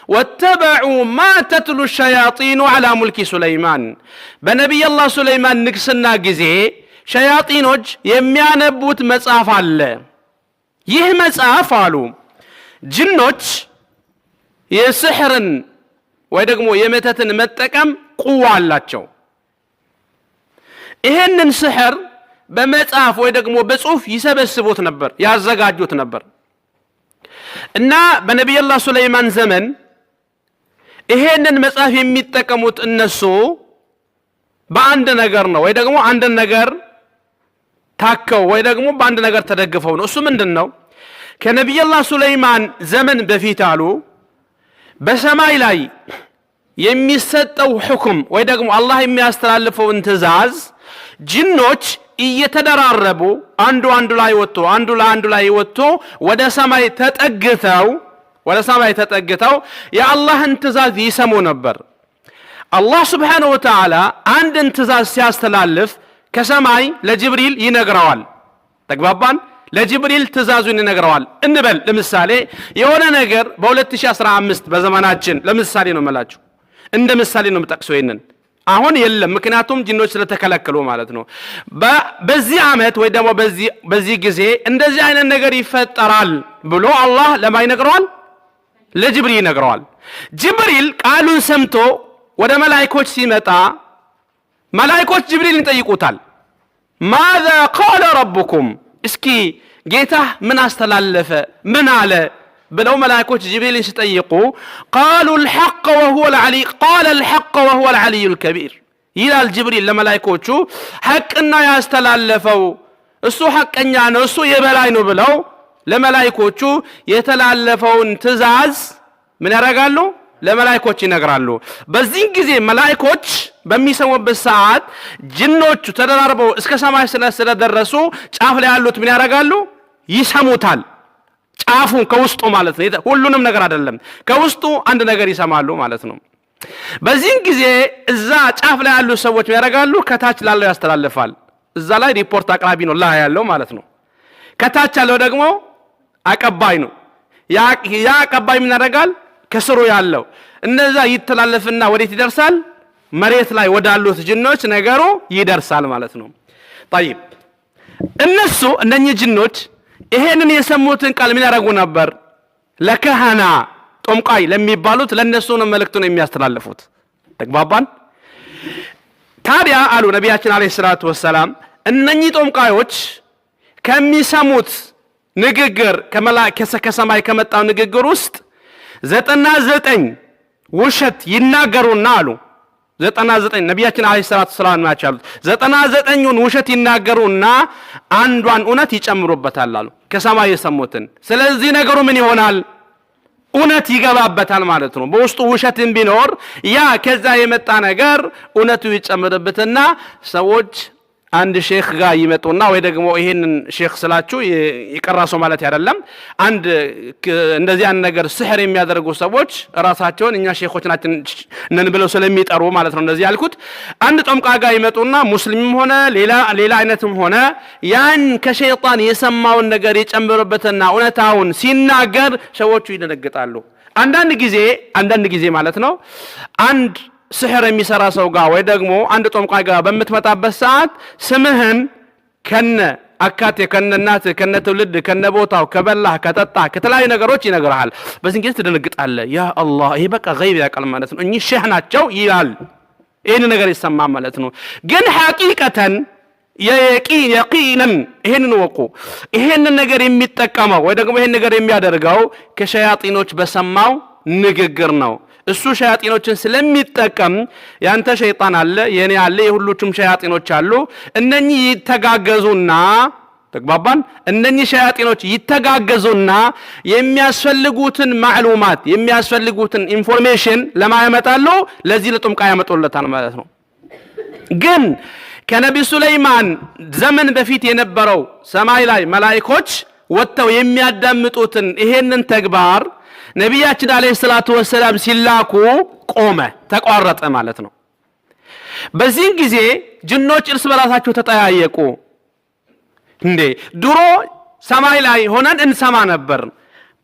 واتبعوا ما تتلو الشياطين على ملك سليمان بنبي الله سليمان نكسنا جزي شياطينوج يميانبوت مصحف الله ይህ መጽሐፍ አሉ ጅኖች የስሕርን ወይ ደግሞ የመተትን መጠቀም ቁዋ አላቸው ይሄንን ስሕር በመጽሐፍ ወይ ደግሞ በጽሁፍ ይሰበስቡት ነበር ያዘጋጁት ነበር እና በነብዩ አላህ ሱለይማን ዘመን ይሄንን መጽሐፍ የሚጠቀሙት እነሱ በአንድ ነገር ነው ወይ ደግሞ አንድ ነገር ታከው ወይ ደግሞ በአንድ ነገር ተደግፈው ነው እሱ ምንድነው ከነብዩ አላህ ሱለይማን ዘመን በፊት አሉ በሰማይ ላይ የሚሰጠው ሁክም ወይ ደግሞ አላህ የሚያስተላልፈው ትእዛዝ ጅኖች እየተደራረቡ አንዱ ላይ ወጥቶ ወደ ሰማይ ተጠግተው የአላህን ትእዛዝ ይሰሙ ነበር አላህ Subhanahu Wa Ta'ala አንድን ትእዛዝ ሲያስተላልፍ ከሰማይ ለጅብሪል ይነግረዋል ተግባባን ለጅብሪል ትእዛዙን ይነግረዋል እንበል ለምሳሌ የሆነ ነገር በ2015 በዘመናችን ለምሳሌ ነው መላችሁ እንደ ምሳሌ ነው መጠቅሰው ይነን አሁን የለም ምክንያቱም ጅኖች ስለተከለከሉ ማለት ነው በዚህ አመት ወይ ደግሞ በዚህ ጊዜ እንደዚህ አይነት ነገር ይፈጠራል ብሎ አላህ ለማን ይነግረዋል ለጅብሪል ይነግረዋል ጅብሪል ቃሉን ሰምቶ ወደ መላእክቶች ሲመጣ መላእክቶች ጅብሪልን ይጠይቁታል ماذا قال ربكم እስኪ ጌታ ምን አስተላለፈ ምን አለ ብለው መላእክቶች ጅብሪልን ሲጠይቁ قالوا الحق وهو العلي الكبير ይላል ጅብሪል ለመላእክቶቹ ሐቅና ያስተላለፈው እሱ ሐቀኛ ነው እሱ የበላይ ነው ብለው ለመላእክቶቹ የተላለፈውን ትእዛዝ ምን ያደርጋሉ ለመላእክቶች ይነግራሉ በዚህ ጊዜ መላእክቶች በሚሰሙበት ሰዓት ጅኖቹ ተደራርበው እስከ ሰማይ ስለደረሱ ጫፍ ላይ ያሉት ምን ያደርጋሉ ይሰሙታል ጫፉን ከውስጡ ማለት ነው ሁሉንም ነገር አይደለም ከውስጡ አንድ ነገር ይሰማሉ ማለት ነው በዚህ ጊዜ እዛ ጫፍ ላይ ያሉ ሰዎች ምን ያደርጋሉ ከታች ላለው ያስተላልፋል እዛ ላይ ሪፖርት አቅራቢ ነው ላይ ያለው ማለት ነው ከታች ያለው ደግሞ አቀባይ ነው ያ አቀባይ ምን ያደርጋል ከስሩ ያለው እነዛ ይተላለፍና ወዴት ይደርሳል መሬት ላይ ወዳሉት ጅኖች ነገሩ ይደርሳል ማለት ነው طيب እነሱ እነኚህ ጅኖች ይሄንን የሰሙትን ቃል ምን ያደርጉ ነበር ለካህና ጦምቃይ ለሚባሉት ለነሱ ነው መልእክቱን የሚያስተላልፉት ተግባባን ታዲያ አሉ ነብያችን አለይሂ ሰላቱ ወሰለም እነኚህ ጦምቃዮች ከሚሰሙት ንግግር ከሰማይ ከመጣው ንግግር ውስጥ 99 ውሸት ይናገሩና አሉ 99 ነብያችን አለይሂ ሰላቱ ሰላም ናቸው 99ን ውሸት ይናገሩና አንዷን እውነት ይጨምሩበታል አሉ ከሰማይ የሰሙትን ስለዚህ ነገሩ ምን ይሆናል እውነት ይገባበታል ማለት ነው በውስጡ ውሸትን ቢኖር ያ ከዛ የመጣ ነገር እውነቱ ይጨምርበትና ሰዎች አንድ ሼክ ጋር ይመጡና ወይ ደግሞ ይሄንን ሼክ ስላችሁ ይቀራሱ ማለት አይደለም አንድ እንደዚህ አንድ ነገር ስህር የሚያደርጉ ሰዎች ራሳቸውን እኛ ሼኾች ነን ብለው ስለሚጠሩ ማለት ነው እንደዚህ ያልኩት አንድ ጦምቃ ጋር ይመጡና ሙስሊምም ሆነ ሌላ አይነትም ሆነ ያን ከሸይጣን የሰማውን ነገር ይጨምርበትና እውነታውን ሲናገር ሰዎቹ ይደነግጣሉ አንዳንድ ጊዜ ማለት ነው አንድ ስህር የሚሰራ ሰው ጋር ወይ ደግሞ አንድ ጦምቃይ ጋር በመትመጣበት ሰዓት ስምህን ከነ አካቴ ከነናት ከነትውልድ ከነቦታው ከበላህ ከጠጣ ከተለያዩ ነገሮች ይነግራል በዚህ ጊዜ ትደነግጣለህ ያ አላህ ይሄ በቃ ገይብ ያቀል ማለት ነው እኚህ ሼህ ናቸው ይላል ይሄን ነገር ይሰማ ማለት ነው ግን ሐቂቀተን የቂነን ይሄንን ወቁ ይሄንን ነገር የሚጠቀመው ወይ ደግሞ ይሄን ነገር የሚያደርገው ከሸያጢኖች በሰማው ንግግር ነው እሱ ሸያጢኖችን ስለሚጠቀም ያንተ ሸይጣን አለ የኔ አለ የሁሉም ሸያጢኖች አሉ እነኚህ ይተጋገዙና ተግባባን እነኚህ ሸያጢኖች ይተጋገዙና የሚያስፈልጉትን ማዕሉማት የሚያስፈልጉትን ኢንፎርሜሽን ለማያመጣሉ ለዚህ ለጦምቃ ያመጡለታል ማለት ነው ግን ከነብዩ ሱለይማን ዘመን በፊት የነበረው ሰማይ ላይ መላእክቶች ወጥተው የሚያዳምጡትን ይሄንን ተግባር ነብያችን አለይሂ ሰላቱ ወሰለም ሲላኩ ቆመ ተቋረጠ ማለት ነው በዚህ ጊዜ ጅኖች እርስ በራሳቸው ተጠያየቁ እንዴ ድሮ ሰማይ ላይ ሆነን እንሰማ ነበር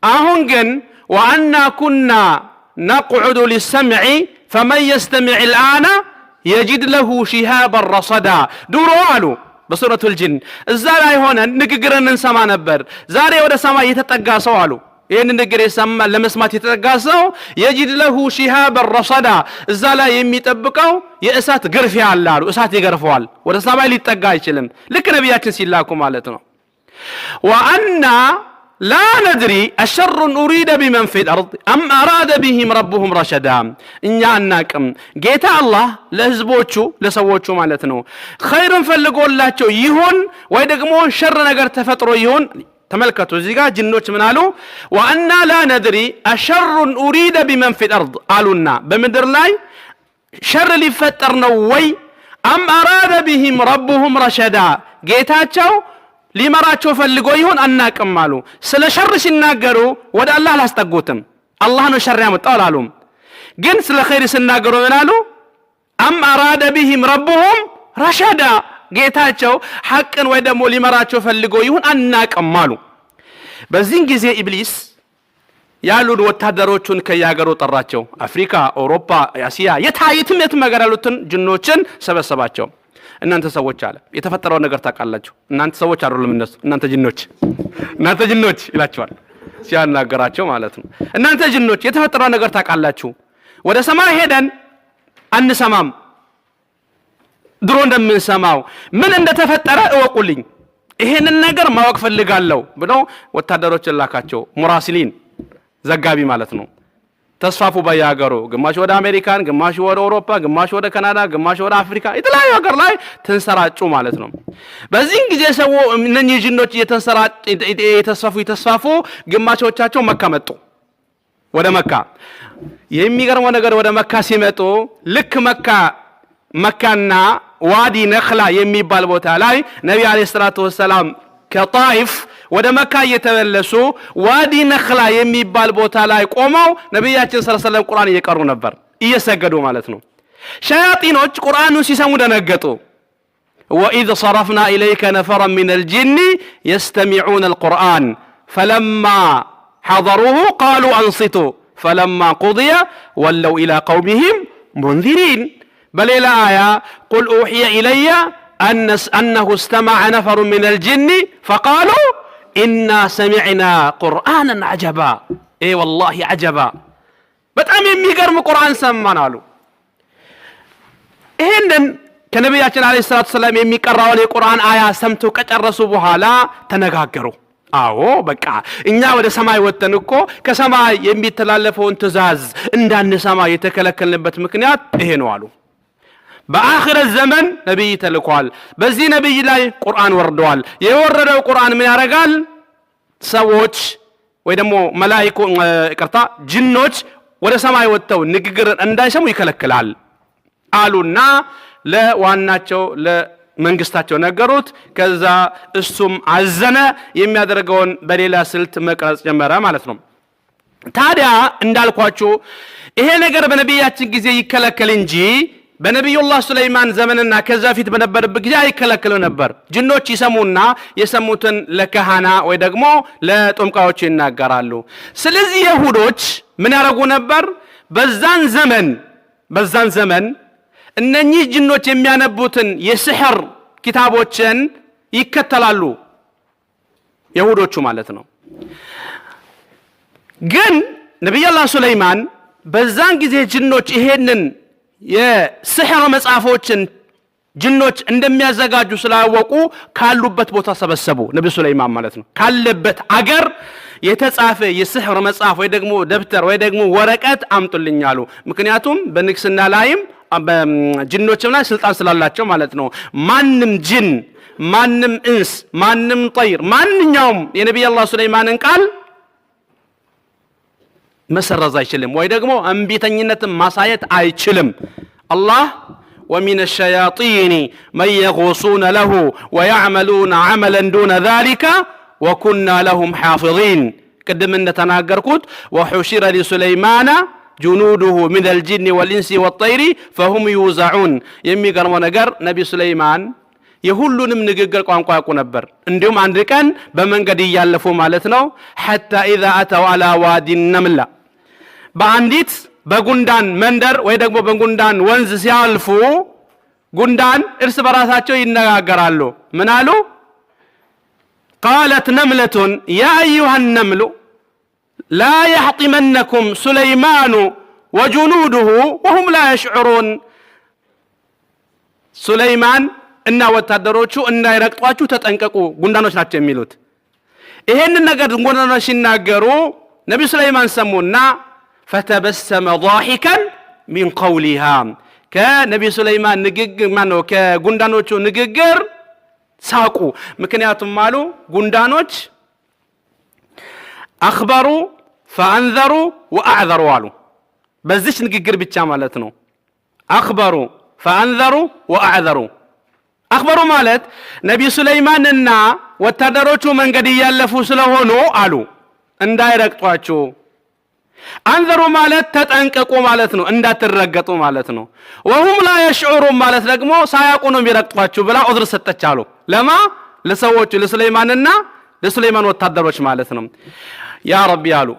አሁን ግን ወአና ኩና نقعد للسمع فمن يستمع الآن يجد له شهابا رصدا دورو قالوا بسورة الجن الزاري هنا نقرن نسمع نبر زاري ودا سما يتطغى سو قالوا ይህን ነገር የሰማ ለመስማት የተጠጋሰው يجد له شهابا رصدا እዛ ላይ የሚጠብቀው የእሳት ግርፊያ አለ አሉ እሳት ይገርፈዋል ወደ ሰማይ ሊጠጋ አይችልም ልክ ነብያችን ሲላኩ ማለት ነው وأنا لا ندري أشر أريد بمن في الأرض أم أراد بهم ربهم رشدا إن أناكم جيت الله لهزبوتشو لسووتشو مالتنو خير فلقوا الله يهون ويدقمون شر نقر تفتروا يهون تملكتوا زيقا جنوش من قالوا وأنا لا ندري أشر أريد بمن في الأرض قالوا لنا بمدر لاي شر اللي فترنا وي أم أراد بهم ربهم رشدا جيتاتشو ሊመራቸው ፈልጎ ይሁን አናቀም አሉ ስለ ሸር ሲናገሩ ወደ አላህ ላስጠጉትም አላህ ነው ሸር ያመጣው አላሉም ግን ስለ ኸይር ሲናገሩ ምን አሉ አም አራደ ቢሂም ረብሁም ረሸዳ ጌታቸው ሐቅን ወይ ደግሞ ሊመራቸው ፈልጎ ይሁን አናቀም አሉ በዚህ ጊዜ ኢብሊስ ያሉን ወታደሮቹን ከያገሩ ጠራቸው አፍሪካ አውሮፓ አሲያ የትም ሀገር ያሉትን ጅኖችን ሰበሰባቸው እናንተ ሰዎች አለ የተፈጠረው ነገር ታውቃላችሁ እናንተ ሰዎች አይደሉም እነሱ እናንተ ጅኖች ይላቸዋል ሲያናገራቸው ማለት ነው እናንተ ጅኖች የተፈጠረው ነገር ታውቃላችሁ ወደ ሰማይ ሄደን አንሰማም ድሮ እንደምንሰማው ምን እንደተፈጠረ እወቁልኝ ይሄንን ነገር ማወቅ ፈልጋለሁ ብለው ወታደሮችን ላካቸው ሙራሲሊን ዘጋቢ ማለት ነው ተስፋፉ በያገሩ ግማሽ ወደ አሜሪካን ግማሽ ወደ አውሮፓ ግማሽ ወደ ካናዳ ግማሽ ወደ አፍሪካ የተለያዩ ሀገር ላይ ተንሰራጩ ማለት ነው በዚህ ጊዜ ሰው እነኚህ ጅኖች የተስፋፉ ግማሾቻቸው መካ መጡ ወደ መካ የሚገርመው ነገር ወደ መካ ሲመጡ ልክ መካና ዋዲ ነኽላ የሚባል ቦታ ላይ ነብዩ አለይሂ ሰላቱ ወሰለም ከጣይፍ ወደ መካ እየተመለሱ ዋዲ ነኽላ የሚባል ቦታ ላይ ቆመው ነብያችን ሰለላሁ ዐለይሂ ወሰለም ቁርአን እየቀሩ ነበር እየሰገዱ ማለት ነው ሸያጢኖች ቁርአኑን ሲሰሙ ደነገጡ وإذ صرفنا إليك نفرا من الجن يستمعون القرآن فلما حضروه قالوا أنصتوا فلما قضي ولوا إلى قومهم منذرين بل إلى آية قل أوحي إلي أنه استمع نفر من الجن فقالوا إنا سمعنا قرآنا عجبا إيه والله عجبا بتأم يميقرم قرآن سمعنا له إهنن كنبياتنا عليه الصلاة والسلام يميقروا لي قرآن آية سمتو كترسوا بها لا تنغاقروا በቃ እኛ ወደ ሰማይ ወጥተን እኮ ከሰማይ የሚተላለፈውን ትእዛዝ እንዳንሰማ የተከለከልንበት ምክንያት ይሄ ነው አሉ በአኺረት ዘመን ነብይ ተልኳል በዚህ ነብይ ላይ ቁርአን ወርዷል የወረደው ቁርአን ምን ያረጋል ሰዎች ወይ ደግሞ መላእክቱ ጅኖች ወደ ሰማይ ወጥተው ንግግርን እንዳይሰሙ ይከለክላል አሉና ለዋናቸው ለመንግስታቸው ነገሩት ከዛ እሱም አዘነ የሚያደርገውን በሌላ ስልት መቅረጽ ጀመረ ማለት ነው ታዲያ እንዳልኳችሁ ይሄ ነገር በነብያችን ጊዜ ይከለከል እንጂ በነብዩላህ ሱለይማን ዘመንና ከዛ ፊት በነበረበት ጊዜ አይከለከሉ ነበር ጅኖች ይሰሙና የሰሙትን ለካህና ወይ ደግሞ ለጦምቃዎች ይናገራሉ ስለዚህ ይሁዶች ምን ያረጉ ነበር በዛን ዘመን እነኚህ ጅኖች የሚያነቡትን የሲህር ኪታቦችን ይከተላሉ ይሁዶቹ ማለት ነው ግን ነብዩላህ ሱለይማን በዛን ጊዜ ጅኖች ይሄንን የሲህር መጽሐፎችን ጅኖች እንደሚያዘጋጁ ስላወቁ ካሉበት ቦታ ሰበሰቡ ነብዩ ሱለይማን ማለት ነው ካለበት አገር የተጻፈ የሲህር መጽሐፍ ወይ ደግሞ ደብተር ወይ ደግሞ ወረቀት አምጡልኛሉ ምክንያቱም በንግስና ላይም ጅኖችም ላይ ስልጣን ስላላቸው ማለት ነው ማንም ጅን ማንም እንስ ማንም ጠይር ማንኛውም የነብዩላህ ሱለይማንን ቃል መሰረዝ አይችልም ወይ ደግሞ እንቢተኝነትን ማሳየት አይችልም አላህ ومن الشياطين من يغوصون له ويعملون عملا دون ذلك وكنا لهم حافظين قدم ان تناغركوت وحشر لسليمان جنوده من الجن والانس والطير فهم يوزعون የሚገርመው ነገር ነብዩ ሱለይማን የሁሉንም ንግግር ቋንቋ ያውቁ ነበር እንዲሁም አንድ ቀን በመንገድ ይያለፉ ማለት ነው حتى اذا اتوا على وادي النمل በአንዲት በጉንዳን መንደር ወይ ደግሞ በጉንዳን ወንዝ ሲያልፉ ጉንዳን እርስ በራሳቸው ይነጋገራሉ። ምን አሉ? قالت نملة يا أيها النمل لا يحطمنكم سليمان وجنوده وهم لا يشعرون سليمان እና ወታደሮቹ እንዳይረግጧችሁ ተጠንቀቁ ጉንዳኖች ናቸው የሚሉት። ይሄንን ነገር ጉንዳኖች ሲናገሩ ነብዩ ሱለይማን ሰሙና فتبسم ضاحكا من قولها ከነብዩ ሱለይማን ንግግር ማነው ከጉንዳኖቹ ንግግር ሳቁ። ምክንያቱም አሉ ጉንዳኖች አኽበሩ ፈአንዘሩ ወአዕዘሩ አሉ። በዚህ ንግግር ብቻ ማለት ነው። አኽበሩ ፈአንዘሩ ወአዕዘሩ። አኽበሩ ማለት ነብዩ ሱለይማንና ወታደሮቹ መንገድ እያለፉ ስለሆኑ አሉ እንዳይረግጧቸው። አንዘሩ ማለት ተጠንቀቁ ማለት ነው፣ እንዳትረገጡ ማለት ነው። ወሁም ላ የሽዑሩን ማለት ደግሞ ሳያውቁ ነው የሚረግጧችሁ ብላ ዑዝር ሰጠች አሉ። ለማ ለሰዎቹ ለሱለይማንና ለሱለይማን ወታደሮች ማለት ነው። ያ ረቢ አሉ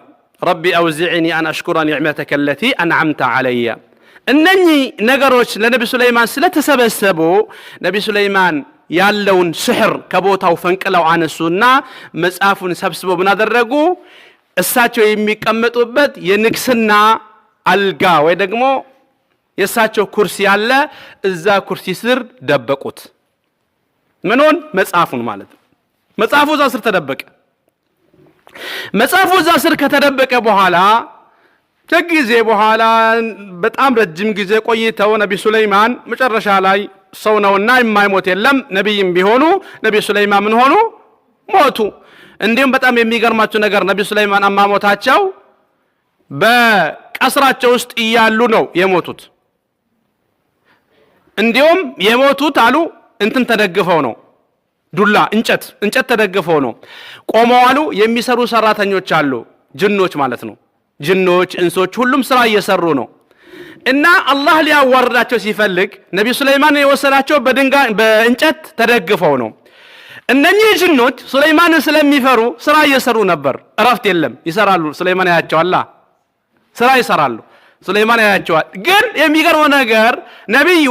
ረቢ አውዚዕኒ አን አሽኩረ ኒዕመተከ አለቲ አንዓምተ ዐለየ። እነኚህ ነገሮች ለነቢ ሱለይማን ስለተሰበሰቡ ነቢ ሱለይማን ያለውን ስሕር ከቦታው ፈንቅለው አነሱና መጽሐፉን ሰብስበው ምን አደረጉ? እሳቸው የሚቀመጡበት የንግስና አልጋ ወይ ደግሞ የእሳቸው ኩርሲ ያለ እዛ ኩርሲ ስር ደበቁት። ምኑን? መጽሐፉን ማለት ነው። መጽሐፉ እዛ ስር ተደበቀ። መጽሐፉ እዛ ስር ከተደበቀ በኋላ ከጊዜ በኋላ በጣም ረጅም ጊዜ ቆይተው ነቢ ሱለይማን መጨረሻ ላይ ሰው ነውና የማይሞት የለም ነቢይም ቢሆኑ ነቢ ሱለይማን ምን ሆኑ? ሞቱ። እንዲሁም በጣም የሚገርማችሁ ነገር ነቢ ሱለይማን አማሞታቸው በቀስራቸው ውስጥ እያሉ ነው የሞቱት። እንዲሁም የሞቱት አሉ እንትን ተደግፈው ነው፣ ዱላ እንጨት ተደግፈው ነው። ቆመው አሉ የሚሰሩ ሰራተኞች አሉ፣ ጅኖች ማለት ነው። ጅኖች፣ እንሶች ሁሉም ስራ እየሰሩ ነው። እና አላህ ሊያዋርዳቸው ሲፈልግ ነቢ ሱለይማን የወሰዳቸው በእንጨት ተደግፈው ነው። እነኚህ ጅኖች ሱለይማንን ስለሚፈሩ ስራ እየሰሩ ነበር። እረፍት የለም፣ ይሰራሉ። ሱለይማን ያያቸዋል፣ ስራ ይሰራሉ። ሱለይማን ያያቸዋል። ግን የሚገርመው ነገር ነቢዩ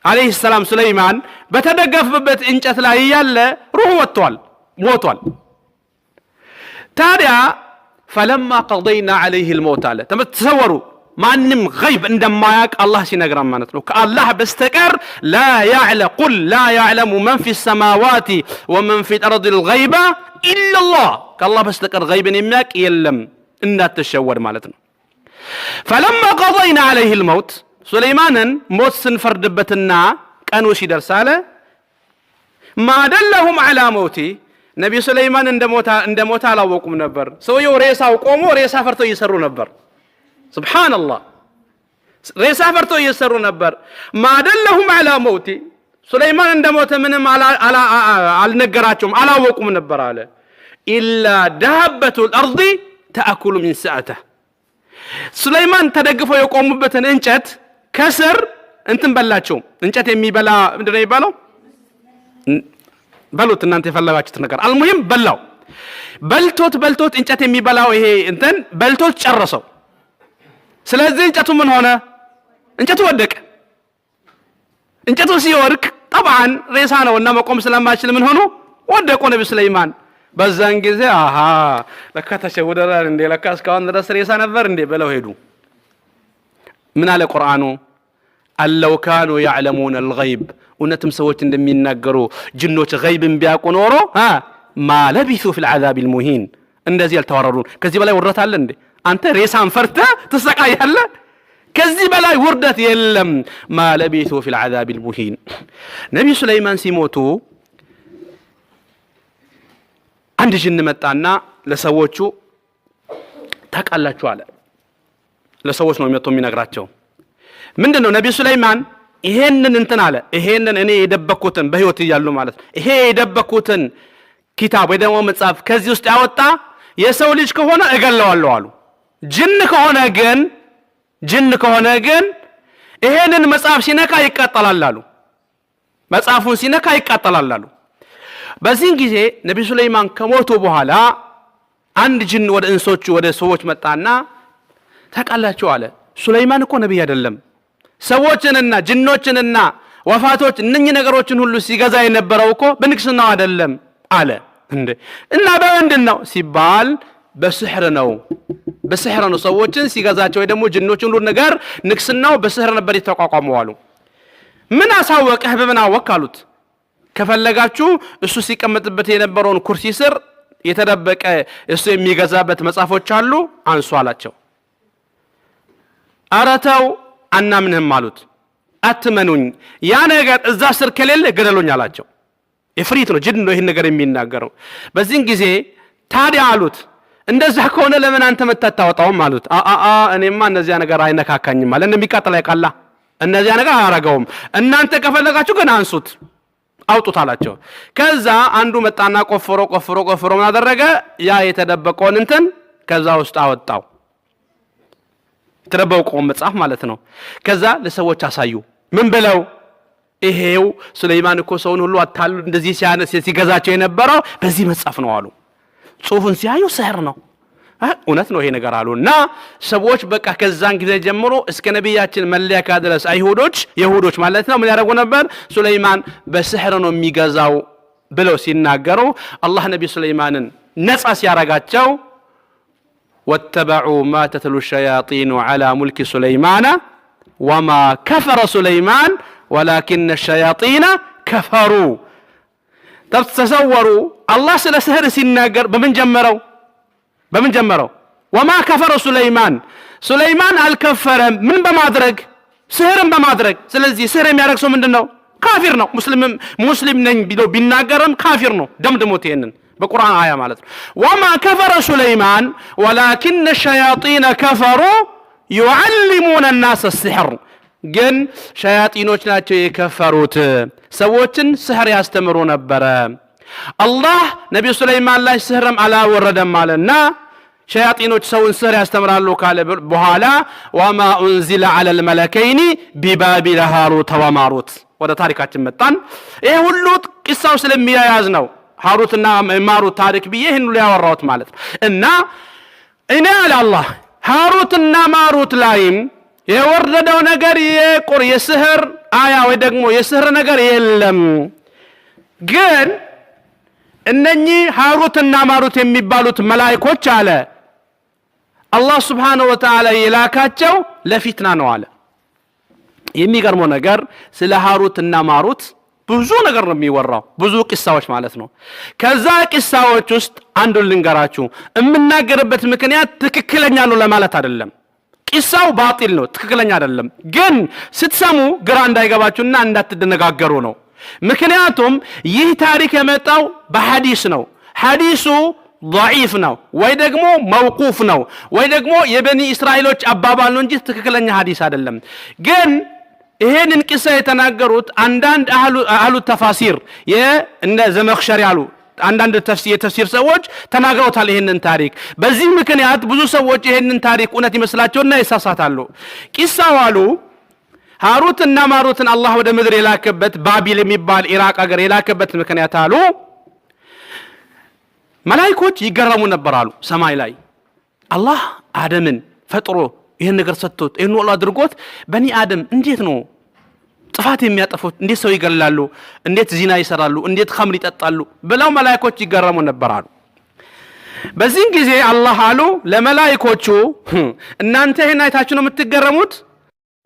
አለይሂ ሰላም ሱለይማን በተደገፈበት እንጨት ላይ ያለ ሩህ ወጥቷል፣ ሞቷል። ታዲያ ፈለማ ቀضይና ዐለይሂ ልመውት አለ። ተሰወሩ ማንም ገይብ እንደማያውቅ አላህ ሲነግረን ማለት ነው። ከአላህ በስተቀር ቁል ላ ያዕለሙ መን ፊ ሰማዋት ወመን ፊ ልአርድ ልገይበ ኢላላህ። ከአላህ በስተቀር ገይብን የሚያውቅ የለም፣ እንዳትሸወድ ማለት ነው። ፈለማ ቀضይና ዐለይሂ ልመውት ሱለይማንን ሞት ስንፈርድበትና ቀኑ ሲደርስ አለ ማ ደለሁም ዐላ መውቲ። ነቢዩ ሱለይማን እንደሞታ አላወቁም ነበር። ሰውየው ሬሳው ቆሞ ሬሳ ፈርተው እየሰሩ ነበር። ሱብሓነላህ፣ ሬሳ ፈርተው እየሰሩ ነበር። ማ ደለሁም ዐላ መውቲ። ሱለይማን እንደሞተ ምንም አልነገራቸውም፣ አላወቁም ነበር አለ ኢላ ዳበቱ ልአርድ ተአኩሉ ሚን ሰአተህ። ሱለይማን ተደግፈው የቆሙበትን እንጨት ከስር እንትን በላቸው። እንጨት የሚበላ ምንድን ነው የሚባለው? በሉት እናንተ የፈለጋችሁት ነገር። አልሙሂም በላው። በልቶት እንጨት የሚበላው ይሄ እንትን በልቶት ጨረሰው። ስለዚህ እንጨቱ ምን ሆነ? እንጨቱ ወደቀ። እንጨቱ ሲወርቅ ጠብዓን ሬሳ ነውና መቆም ስለማይችል ምን ሆኑ? ወደቁ ነቢ ሱለይማን። በዛን ጊዜ አሃ ለካ ተሸውደናል እንዴ፣ ለካ እስካሁን ድረስ ሬሳ ነበር እንዴ ብለው ሄዱ። ምን አለ ቁርአኑ? አለው ካኑ ያዕለሙን አልገይብ። እውነትም ሰዎች እንደሚናገሩ ጅኖች ገይብን ቢያውቁ ኖሮ ማ ለቢሱ ፊል ዐዛብ ልሙሂን፣ እንደዚህ ያልተዋረዱን። ከዚህ በላይ ውርደት አለ እንዴ? አንተ ሬሳን ፈርተህ ትሰቃያለህ? ከዚህ በላይ ውርደት የለም። ማ ለቢሱ ፊል ዐዛብ ልሙሂን። ነቢ ሱለይማን ሲሞቱ አንድ ጅን መጣና ለሰዎቹ ታውቃላችሁ አለ። ለሰዎች ነው መጥቶ የሚነግራቸው። ምንድነው? ነቢ ሱለይማን ይሄንን እንትን አለ። ይሄንን እኔ የደበኩትን በህይወት እያሉ ማለት ነው፣ ይሄ የደበኩትን ኪታብ ወይ ደግሞ መጽሐፍ ከዚህ ውስጥ ያወጣ የሰው ልጅ ከሆነ እገለዋለሁ አሉ። ጅን ከሆነ ግን ይሄንን መጽሐፍ ሲነካ ይቃጠላል አሉ። መጽሐፉን ሲነካ ይቃጠላል አሉ። በዚህ ጊዜ ነቢ ሱለይማን ከሞቱ በኋላ አንድ ጅን ወደ እንሶቹ ወደ ሰዎች መጣና ታውቃላችሁ አለ ሱለይማን እኮ ነብይ አይደለም ሰዎችንና ጅኖችንና ወፋቶች እነኚህ ነገሮችን ሁሉ ሲገዛ የነበረው እኮ በንግስናው አይደለም አለ እንዴ እና በእንድነው ሲባል በስህር ነው ሰዎችን ሲገዛቸው ወይ ደግሞ ጅኖችን ሁሉ ነገር ንግስናው በስህር ነበር የተቋቋመው አሉ ምን አሳወቀህ በምን አወቅ አሉት ከፈለጋችሁ እሱ ሲቀመጥበት የነበረውን ኩርሲ ስር የተደበቀ እሱ የሚገዛበት መጻፎች አሉ አንሱ አላቸው አራተው አናምንህም አሉት አትመኑኝ ያ ነገር እዛ ስር ከሌለ ገደሉኝ አላቸው ኢፍሪት ነው ጅን ነው ይሄን ነገር የሚናገረው በዚህን ጊዜ ታዲያ አሉት እንደዛ ከሆነ ለምን አንተ መታታወጣውም አሉት እኔማ እነዚያ ነገር አይነካካኝም ማለት እንደሚቃጠል ያቃላ እነዚያ ነገር አያረጋውም እናንተ ከፈለጋችሁ ግን አንሱት አውጡት አላቸው ከዛ አንዱ መጣና ቆፍሮ ምን አደረገ ያ የተደበቀውን እንትን ከዛ ውስጥ አወጣው የተደበቀው መጽሐፍ ማለት ነው ከዛ ለሰዎች አሳዩ ምን ብለው ይሄው ሱለይማን እኮ ሰውን ሁሉ አታሉ እንደዚህ ሲገዛቸው የነበረው በዚህ መጽሐፍ ነው አሉ ጽሁፉን ሲያዩ ሰህር ነው እውነት ነው ይሄ ነገር አሉና ሰዎች በቃ ከዛን ጊዜ ጀምሮ እስከ ነብያችን መለያካ ድረስ ይሁዶች ማለት ነው ምን ያደርጉ ነበር ሱለይማን በስህር ነው የሚገዛው ብለው ሲናገሩ አላህ ነብይ ሱለይማንን ነጻ ሲያረጋቸው واتبعوا ما تتلو الشياطين على ملك سليمان وما كفر سليمان ولكن الشياطين كفروا تصوروا الله سلا سهر سيناغر بمن جمروا وما كفر سليمان الكفر من بمادرك سهر بمادرك ስለዚህ سهر የሚያደርግ ሰው ምንድነው ካፊር ነው ሙስሊም ነኝ ቢሎ ቢናገርም ካፊር ነው ደምድሞት ይሄንን በቁርአን አያ ማለት ነው وما كفر سليمان ولكن الشياطين كفروا يعلمون الناس السحر ግን ሸያጢኖች ናቸው የከፈሩት ሰዎችን ስህር ያስተምሩ ነበር አላህ ነብዩ ሱለይማን ላይ ስህርም አላወረደም ማለትና ሸያጢኖች ሰውን ስህር ያስተምራሉ ካለ በኋላ وما انزل على الملكين ببابل هاروت وماروت ወደ ታሪካችን መጣን ይሄ ሁሉ ቂሳው ስለሚያያዝ ነው ሃሩትና ማሩት ታሪክ ብዬ ይሄን ሁሉ ያወራሁት ማለት ነው እና እኔ አለ አላህ ሃሩትና ማሩት ላይም የወረደው ነገር የስህር አያ ወይ ደግሞ የስህር ነገር የለም ግን እነኚህ ሃሩትና ማሩት የሚባሉት መላእክቶች አለ አላህ Subhanahu Wa Ta'ala የላካቸው ለፊትና ነው አለ የሚገርመው ነገር ስለ ሃሩትና ማሩት ብዙ ነገር ነው የሚወራው ብዙ ቂሳዎች ማለት ነው ከዛ ቂሳዎች ውስጥ አንዱን ልንገራችሁ እምናገርበት ምክንያት ትክክለኛ ነው ለማለት አይደለም ቂሳው ባጢል ነው ትክክለኛ አይደለም ግን ስትሰሙ ግራ እንዳይገባችሁና እንዳትደነጋገሩ ነው ምክንያቱም ይህ ታሪክ የመጣው በሐዲስ ነው ሐዲሱ ضعيف ነው ወይ ደግሞ መውቁፍ ነው ወይ ደግሞ የበኒ እስራኤሎች አባባል ነው እንጂ ትክክለኛ ሐዲስ አይደለም ግን ይሄንን ቂሳ የተናገሩት አንዳንድ አህሉ ተፋሲር እንደ ዘመኽሸሪ ያሉ አንዳንድ የተፍሲር ሰዎች ተናግረውታል ይሄንን ታሪክ በዚህ ምክንያት ብዙ ሰዎች ይሄንን ታሪክ እውነት ይመስላቸውና ይሳሳታሉ ቂሳው አሉ ሃሩትና ማሩትን አላህ ወደ ምድር የላከበት ባቢል የሚባል ኢራቅ ሀገር የላከበት ምክንያት አሉ መላእክቶች ይገረሙ ነበር አሉ ሰማይ ላይ አላህ አደምን ፈጥሮ ይሄን ነገር ሰጥቶት ይሄን ሁሉ አድርጎት በኒ አደም እንዴት ነው ጥፋት የሚያጠፉት እንዴት ሰው ይገላሉ እንዴት ዚና ይሰራሉ እንዴት ኸምር ይጠጣሉ ብለው መላእክቶች ይገረሙ ነበር አሉ በዚህ ጊዜ አላህ አሉ ለመላእክቶቹ እናንተ ይሄን አይታችሁ ነው የምትገረሙት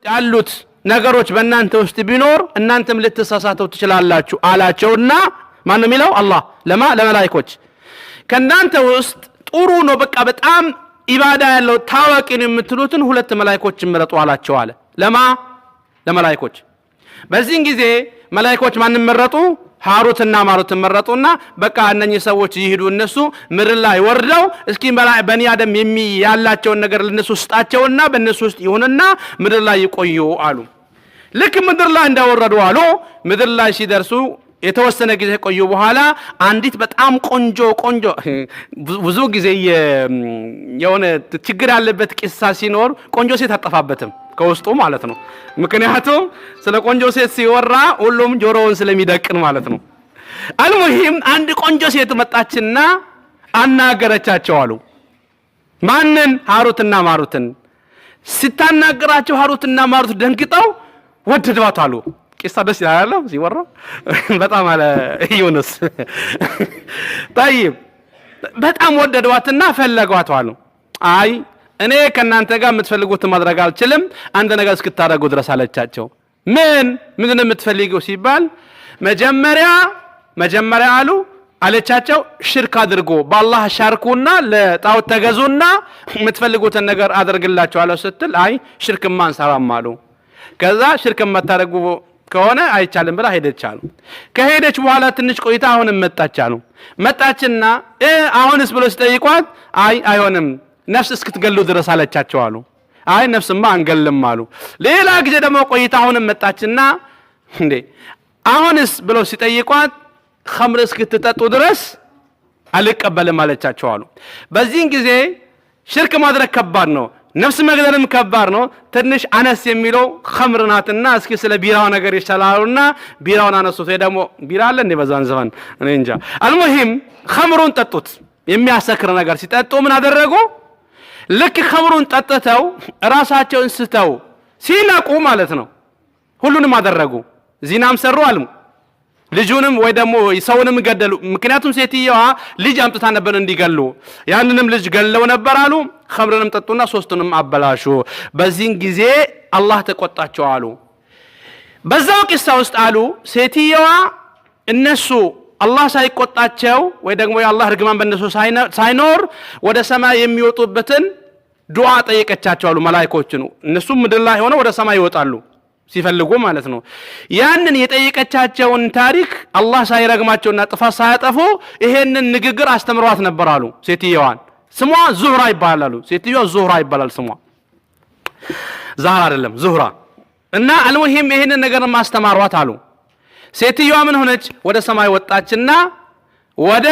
ያሉት ነገሮች በእናንተ ውስጥ ቢኖር እናንተም ልትሳሳተው ትችላላችሁ አላቸውና ማን ነው የሚለው አላህ ለመላእክቶች ከእናንተ ውስጥ ጥሩ ነው በቃ በጣም ኢባዳ ያለው ታዋቂ ነው የምትሉትን ሁለት መላእክቶች ምረጡ አላቸው አለ ለመላእክቶች በዚህ ጊዜ መላእክቶች ማንን መረጡ ሃሩትና ማሩትን መረጡና በቃ እነኚህ ሰዎች ይሄዱ እነሱ ምድር ላይ ወርደው እስኪ በኒ አደም ያላቸው ነገር ለነሱ ስጣቸውና በእነሱ ውስጥ ይሁንና ምድር ላይ ይቆዩ አሉ ልክ ምድር ላይ እንደወረዱ አሉ ምድር ላይ ሲደርሱ የተወሰነ ጊዜ ቆዩ በኋላ አንዲት በጣም ቆንጆ ብዙ ጊዜ የሆነ ችግር ያለበት ቂሳ ሲኖር ቆንጆ ሴት አጠፋበትም ከውስጡ ማለት ነው ምክንያቱም ስለ ቆንጆ ሴት ሲወራ ሁሉም ጆሮውን ስለሚደቅን ማለት ነው አልሙሂም አንድ ቆንጆ ሴት መጣችና አናገረቻቸው አሉ ማንን ሃሩትና ማሩትን ሲታናገራቸው ሃሩትና ማሩት ደንግጠው ወደዷት አሉ። ቂሳ ደስ ይላል ሲወራ በጣም አለ ዩኑስ طيب በጣም ወደዷትና ፈለጓት አሉ። አይ እኔ ከናንተ ጋር የምትፈልጉት ማድረግ አልችልም አንድ ነገር እስክታረጉ ድረስ አለቻቸው። ምን የምትፈልጉው ሲባል መጀመሪያ አሉ አለቻቸው ሽርክ አድርጎ በአላህ ሻርኩና ለጣዖት ተገዙና የምትፈልጉትን ነገር አድርግላችኋለሁ ስትል አይ ሽርክማ አንሰራም አሉ። ከዛ ሽርክ መታረጉ ከሆነ አይቻልም ብላ ሄደች አሉ። ከሄደች በኋላ ትንሽ ቆይታ አሁንም መጣችና አሁንስ ብሎ ሲጠይቋት አይ አይሆንም ነፍስ እስክትገሉ ድረስ አለቻቸው አሉ። አይ ነፍስማ አንገልም አሉ። ሌላ ጊዜ ደግሞ ቆይታ አሁንም መጣችና እንዴ አሁንስ ብሎ ሲጠይቋት ኸምር እስክትጠጡ ድረስ አልቀበልም አለቻቸው አሉ። በዚህን ጊዜ ሽርክ ማድረግ ከባድ ነው፣ ነፍስ መግደልም ከባድ ነው። ትንሽ አነስ የሚለው ኸምር ናትና እስኪ ስለ ቢራው ነገር ይሻላልና ቢራውን አነሱት። ደግሞ ቢራ አለ እንደ በዛን ዘመን እኔ እንጃ። አልሙሂም ኸምሩን ጠጡት። የሚያሰክር ነገር ሲጠጡ ምን አደረጉ? ልክ ኸምሩን ጠጥተው ራሳቸውን ስተው ሲነቁ ማለት ነው ሁሉንም አደረጉ። ዚናም ሰሩ አሉ። ልጁንም ወይ ደግሞ ሰውንም ገደሉ። ምክንያቱም ሴትየዋ ልጅ አምጥታ ነበር እንዲገሉ፣ ያንንም ልጅ ገለው ነበር አሉ። ኸምርንም ጠጡና ሶስቱንም አበላሹ። በዚህን ጊዜ አላህ ተቆጣቸው አሉ። በዛው ቂሳ ውስጥ አሉ ሴትየዋ እነሱ አላህ ሳይቆጣቸው ወይ ደግሞ የአላህ ርግማን በእነሱ ሳይኖር ወደ ሰማይ የሚወጡበትን ዱዓ ጠየቀቻቸው አሉ መላእክቶችን። እነሱም ምድር ላይ ሆነው ወደ ሰማይ ይወጣሉ ሲፈልጉ ማለት ነው። ያንን የጠየቀቻቸውን ታሪክ አላህ ሳይረግማቸውና ጥፋት ሳያጠፉ ይሄንን ንግግር አስተምሯት ነበር አሉ ሴትየዋን። ስሟ ዙህራ ይባላል። ሴትየዋ ዙህራ ይባላል ስሟ፣ ዛህራ አይደለም ዙህራ። እና አልሙሂም ይሄንን ነገር ማስተማሯት አሉ። ሴትየዋ ምን ሆነች? ወደ ሰማይ ወጣችና ወደ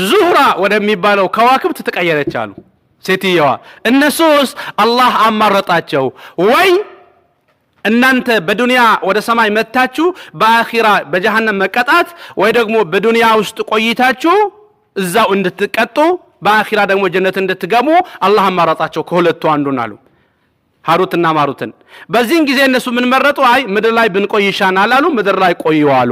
ዙህራ ወደሚባለው ከዋክብት ተቀየረች አሉ ሴትየዋ። እነሱስ አላህ አማረጣቸው ወይ እናንተ በዱንያ ወደ ሰማይ መጣችሁ በአኺራ በጀሃነም መቀጣት፣ ወይ ደግሞ በዱንያ ውስጥ ቆይታችሁ እዛው እንድትቀጡ በአኺራ ደግሞ ጀነት እንድትገቡ አላህ አማረጣቸው ከሁለቱ አንዱን አሉ ሃሩትና ማሩትን። በዚህን ጊዜ እነሱ ምን መረጡ? አይ ምድር ላይ ብንቆይ ይሻናል አሉ። ምድር ላይ ቆዩ አሉ።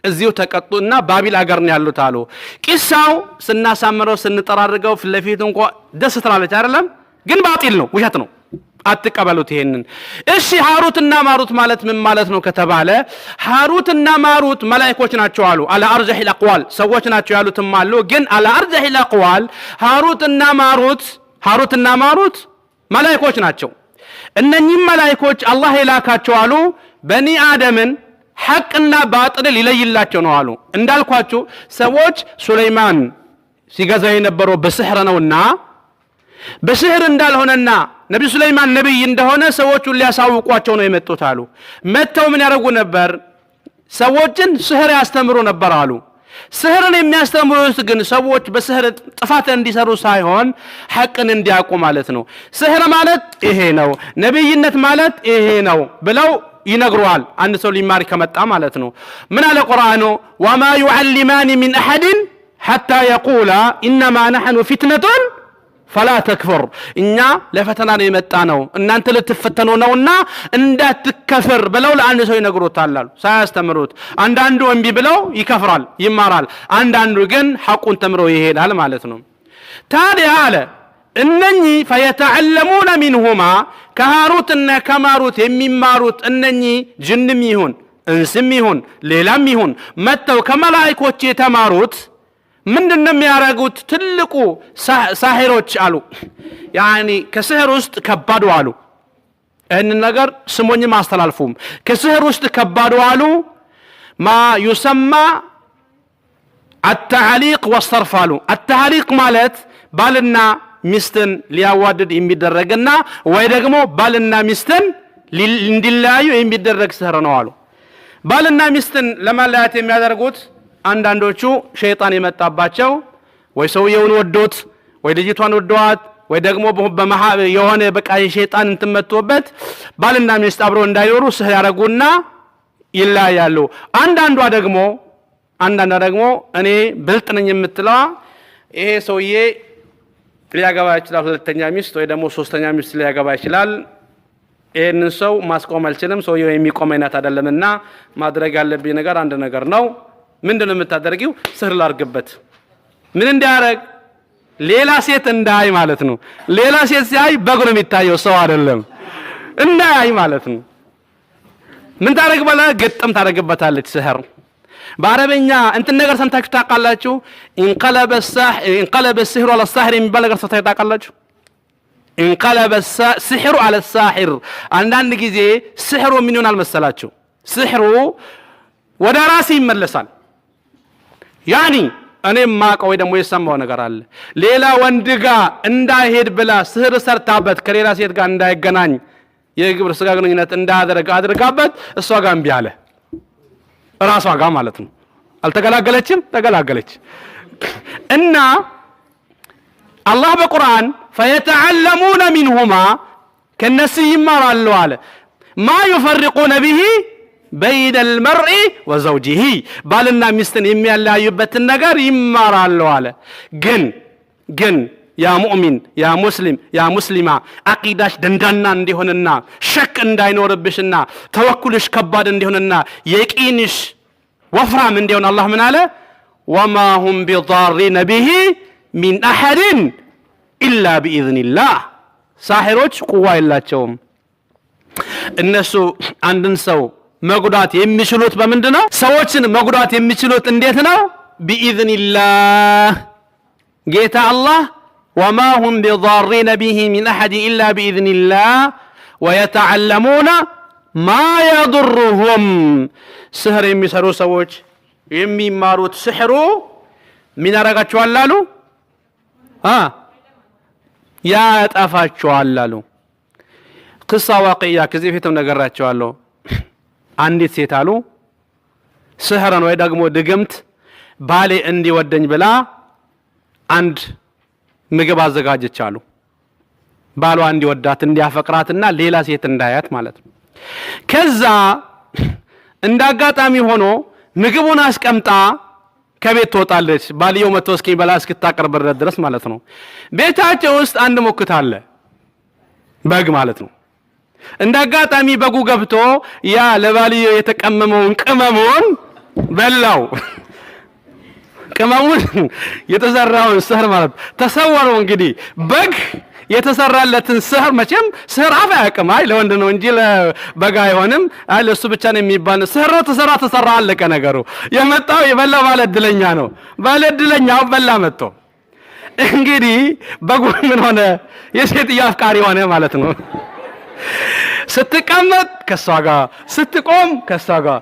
እዚሁ ተቀጡና ባቢል አገር ነው ያሉት አሉ። ቂሳው ስናሳምረው ስንጠራርገው ፍለፊት እንኳን ደስ ትላለች አይደለም፣ ግን ባጢል ነው፣ ውሸት ነው። አትቀበሉት ይሄንን። እሺ ሃሩትና ማሩት ማለት ምን ማለት ነው ከተባለ ሃሩትና ማሩት መላእክቶች ናቸው አሉ። አላ አርጀህ الأقوال ሰዎች ናቸው ያሉትም አሉ። ግን አላ አርጀህ الأقوال ሃሩትና ማሩት መላእክቶች ናቸው። እነኚህ መላእክቶች አላህ የላካቸው አሉ በኒ አደምን ሐቅና ባጥል ሊለይላቸው ነው አሉ። እንዳልኳችሁ ሰዎች ሱለይማን ሲገዛ የነበረው በስህር ነውና በስህር እንዳልሆነና ነብዩ ሱለይማን ነብይ እንደሆነ ሰዎቹን ሊያሳውቋቸው ነው የመጡት አሉ። መተው ምን ያደርጉ ነበር? ሰዎችን ስህር ያስተምሩ ነበር አሉ። ስህርን የሚያስተምሩት ግን ሰዎች በስህር ጥፋት እንዲሰሩ ሳይሆን ሐቅን እንዲያውቁ ማለት ነው። ስህር ማለት ይሄ ነው፣ ነብይነት ማለት ይሄ ነው ብለው ይነግሩዋል። አንድ ሰው ሊማር ከመጣ ማለት ነው። ምን አለ ቁርአኑ? ወማ يعلمان من احد حتى يقولا انما نحن فتنه فلا تكفر እኛ ለፈተና ነው የመጣ ነው እናንተ ልትፈተኑ ነውና እንዳትከፍር ብለው ለአንድ ሰው ይነግሩታል አሉ ሳያስተምሩት። አንዳንዱ እንቢ ብለው ይከፍራል ይማራል፣ አንዳንዱ ግን ሐቁን ተምሮ ይሄዳል ማለት ነው። ታዲያ አለ እነኚህ فيتعلمون منهما ከሃሩትና ከማሩት የሚማሩት እነኚህ ጅንም ይሁን እንስም ይሁን ሌላም ይሁን መተው ከመላእክቶች የተማሩት ምንድነው የሚያረጉት? ትልቁ ሳሂሮች አሉ ያኒ ከስህር ውስጥ ከባዱ አሉ። እን ነገር ስሞኝ ማስተላልፉም ከስህር ውስጥ ከባዱ አሉ ማ يسمى التعليق والصرف አሉ። التعليق ማለት ባልና ሚስትን ሊያዋድድ የሚደረግና ወይ ደግሞ ባልና ሚስትን እንዲለያዩ የሚደረግ ስህር ነው አሉ። ባልና ሚስትን ለማለያየት የሚያደርጉት አንዳንዶቹ ሸይጣን የመጣባቸው ወይ ሰውየውን ወዶት ወይ ልጅቷን ወደዋት ወይ ደግሞ የሆነ በቃ የሸይጣን እንትመቶበት ባልና ሚስት አብሮ እንዳይኖሩ ስህር ያረጉና ይለያያሉ። አንዳንዷ ደግሞ እኔ ብልጥ ነኝ የምትለው ይሄ ሰውዬ ሊያገባ ይችላል ሁለተኛ ሚስት ወይ ደግሞ ሶስተኛ ሚስት ሊያገባ ይችላል ይሄንን ሰው ማስቆም አልችልም ሰውየው የሚቆም አይነት አይደለምና ማድረግ ያለብኝ ነገር አንድ ነገር ነው ምንድነው የምታደርጊው ስህር ላርግበት ምን እንዲያረግ ሌላ ሴት እንዳይ ማለት ነው ሌላ ሴት ሲያይ በግሩ የሚታየው ሰው አይደለም እንዳይ ማለት ነው ምን ታረግ ባላ ግጥም ታረግበታለች ስህር በአረበኛ እንትን ነገር ሰምታችሁ ታውቃላችሁ انقلب السحر على الساحر የሚባል ነገር ሰምታችሁ ታውቃላችሁ انقلب السحر على الساحر አንዳንድ ጊዜ ስህሩ ምን ይሆናል መሰላችሁ ስህሩ ወደ ራስ ይመለሳል ያኒ እኔ ማቀው ወይ ደግሞ የሰማው ነገር አለ ሌላ ወንድ ጋር እንዳይሄድ ብላ ስህር ሰርታበት ከሌላ ሴት ጋር እንዳይገናኝ የግብረ ስጋ ግንኙነት እንዳያደርግ አድርጋበት እሷ ጋር እምቢ አለ ራሷ ጋር ማለት ነው አልተገላገለችም ተገላገለች እና አላህ በቁርአን فيتعلمون منهما كنس يمارالو على ما يفرقون به بين المرء وزوجه بالنا مستن የሚያላዩበትን ነገር ይማራሉ አለ ግን ያ ሙእሚን ያ ሙስሊም ያ ሙስሊማ አቂዳሽ ደንዳና እንዲሆንና ሸክ እንዳይኖርብሽና ተወኩልሽ ከባድ እንዲሆንና የቂንሽ ወፍራም እንዲሆን አላህ ምን አለ وما هم بضارين به من احد الا باذن الله ሳሂሮች ቁዋ የላቸውም እነሱ አንድን ሰው መጉዳት የሚችሉት በምንድነው ሰዎችን መጉዳት የሚችሉት እንዴት ነው باذن الله ጌታ አላህ وما هم بضارين به من احد الا باذن الله ويتعلمون ما يضرهم سحر የሚሰሩ ሰዎች የሚማሩት ስህሩ ምን ያረጋቸዋል አሉ ያጠፋቸዋል አሉ ቅሳ ዋቂያ ከዚህ በፊትም ነገራቸዋለሁ አንዲት ሴት አሉ ስህርን ወይ ደግሞ ድግምት ባሌ እንዲወደኝ ብላ አንድ ምግብ አዘጋጀች አሉ ባሏ እንዲወዳት እንዲያፈቅራትና ሌላ ሴት እንዳያት ማለት ነው ከዛ እንዳጋጣሚ ሆኖ ምግቡን አስቀምጣ ከቤት ትወጣለች ባልየው መጥቶ እስኪበላ እስክታቀርብ ድረስ ማለት ነው ቤታቸው ውስጥ አንድ ሙክት አለ በግ ማለት ነው እንዳጋጣሚ በጉ ገብቶ ያ ለባልየው የተቀመመውን ቅመሙን በላው ቅመሙን የተሰራውን ስህር ማለት ተሰወረው እንግዲህ በግ የተሰራለትን ስህር መቼም ስህር አፍ ያቀም አይ ለወንድ ነው እንጂ ለበጋ አይሆንም አይ ለሱ ብቻ ነው የሚባል ስህር ተሰራ አለቀ ነገሩ የመጣው የበላ ባለድለኛ ነው ባለድለኛው በላ መጥቶ እንግዲህ በጉ ምን ሆነ የሴት ያፍቃሪ ሆነ ማለት ነው ስትቀመጥ ከሷ ጋር ስትቆም ከሷ ጋር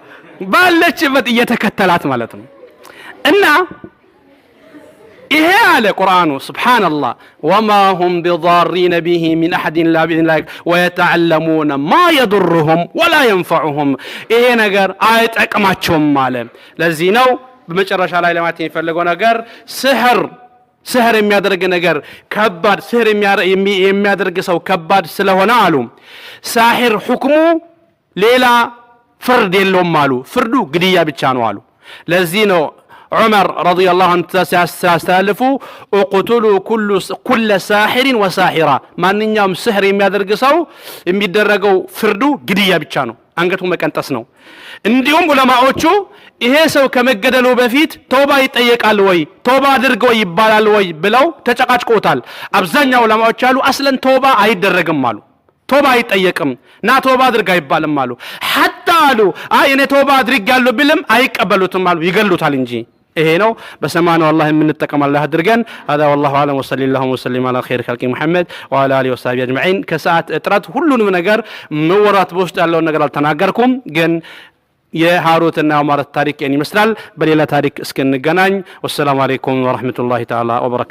ባለችበት እየተከተላት ማለት ነው እና ይሄ አለ ቁርአኑ ሱብሃንአላህ وما هم بضارين به من احد الا باذن الله ويتعلمون ما يضرهم ولا ينفعهم ይሄ ነገር አይጠቅማቸውም ማለት ለዚህ ነው በመጨረሻ ላይ ለማለት የሚፈልገው ነገር ስህር የሚያደርግ ነገር ከባድ ስህር የሚያደርግ ሰው ከባድ ስለሆነ አሉ ሳሂር ሁክሙ ሌላ ፍርድ የለውም አሉ ፍርዱ ግድያ ብቻ ነው አሉ ለዚህ ነው عمر رضي الله عنه سيستالفوا اقتلوا كل ساحر وساحرة ማንኛውም ስህር የሚያደርግ ሰው የሚደረገው ፍርዱ ግድያ ብቻ ነው አንገቱ መቀንጠስ ነው እንዲሁም ዑለማዎቹ ይሄ ሰው ከመገደሉ በፊት ተውባ ይጠየቃል ወይ ተውባ አድርገው ይባላል ወይ ብለው ተጨቃጭቆታል አብዛኛው ዑለማዎች አሉ አስለን ተውባ አይደረግም አሉ ተውባ አይጠየቅም ና ተውባ አድርጋ ይባልም አሉ حتى አሉ አይ እኔ ተውባ አድርጋለሁ ቢልም አይቀበሉትም አሉ ይገሉታል እንጂ ይሄ ነው በሰማነው አላህ የምንጠቀም አላህ አድርገን هذا والله اعلم وصلى الله وسلم على خير خلق محمد وعلى اله وصحبه اجمعين ከሰዓት እጥረት ሁሉንም ነገር መወራት በውስጥ ያለው ነገር አልተናገርኩም ግን የሃሩትና ዑመር ታሪክ ይመስላል በሌላ ታሪክ እስከንገናኝ ወሰላሙ አለይኩም ወራህመቱላሂ ተዓላ ወበረካቱ